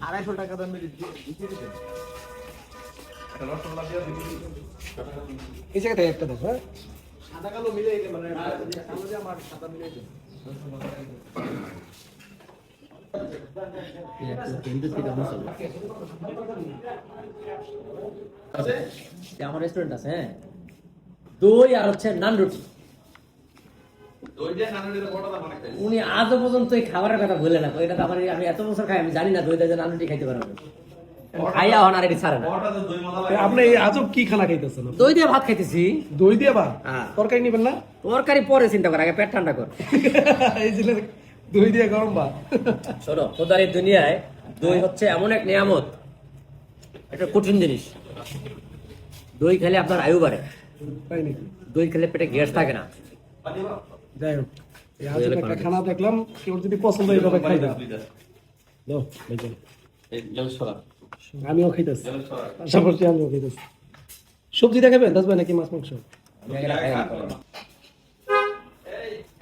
250 টাকা দামে দিতে দিতেন। একটা রসগোল্লা দিয়ে দিতে। এই জায়গা থেকে একটা দেখো, হ্যাঁ? সাদা কালো মিলাই মানে কালো দিয়ে আমার সাদা মিলাই দেন। আমার রেস্টুরেন্ট আছে, হ্যাঁ, দই আর হচ্ছে নান রুটি। উনি আজও পর্যন্ত এই খাবারের কথা বলে না, এটা তো আমার আমি এত বছর খাই, আমি জানি না দই দিয়ে নান রুটি খাইতে পারবো। খাইয়া হন আর এটি ছাড়ে না। আপনি এই আজব কি খানা খাইতেছেন? দই দিয়ে ভাত খাইতেছি। দই দিয়ে বা হ্যাঁ। তরকারি নিবেন না? তরকারি পরে চিন্তা কর, আগে পেট ঠান্ডা কর। এই যে দই দিয়ে গরম বা। শোনো, খোদার এই দুনিয়ায় দই হচ্ছে এমন এক নিয়ামত, একটা কঠিন জিনিস। দই খেলে আপনার আয়ু বাড়ে, তাই নাকি? দই খেলে পেটে গ্যাস থাকে না। যাই হোক, এই আজব একটা খানা দেখলাম, কেউ যদি পছন্দ হয় এইভাবে খাই দাও। দাও, ভাইজান। আমিও খাইতেছি, পাশাপাশি আমিও খাইতেছি। সবজি দেখাবেন দাসভাই নাকি মাছ মাংস?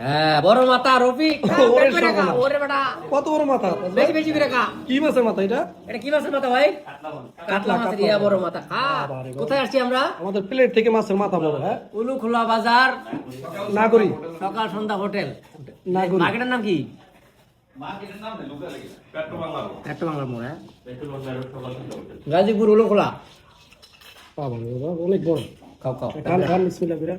হ্যাঁ, বড় মাথা রফিক, ওরে পেট ভরে খা, সর্বনাশ। ওরে বেটা, কত বড় মাথা? বেশি বেশি করে খা। কি মাছের মাথা এটা? এটা কি মাছের মাথা ভাই? কাতলা মাছের ইয়া বড় মাথা। খা। বাবারে বাবা। কোথায় আসছি আমরা? আমাদের প্লেট থেকে মাছের মাথা বড়, হ্যাঁ? উলুখোলা বাজার, নাগরি, সকাল সন্ধ্যা হোটেল। নাগরি। মার্কেটের নাম কি? মার্কেটের নাম নেই লোকাল লাগে। পেট্রো বাংলা। একটা বাংলার মোড়, হ্যাঁ, গাজীপুর উলুখোলা। বাবা রে বাবা, অনেক বড়। খাও খাও। খান খান, বিসমিল্লাহ করে।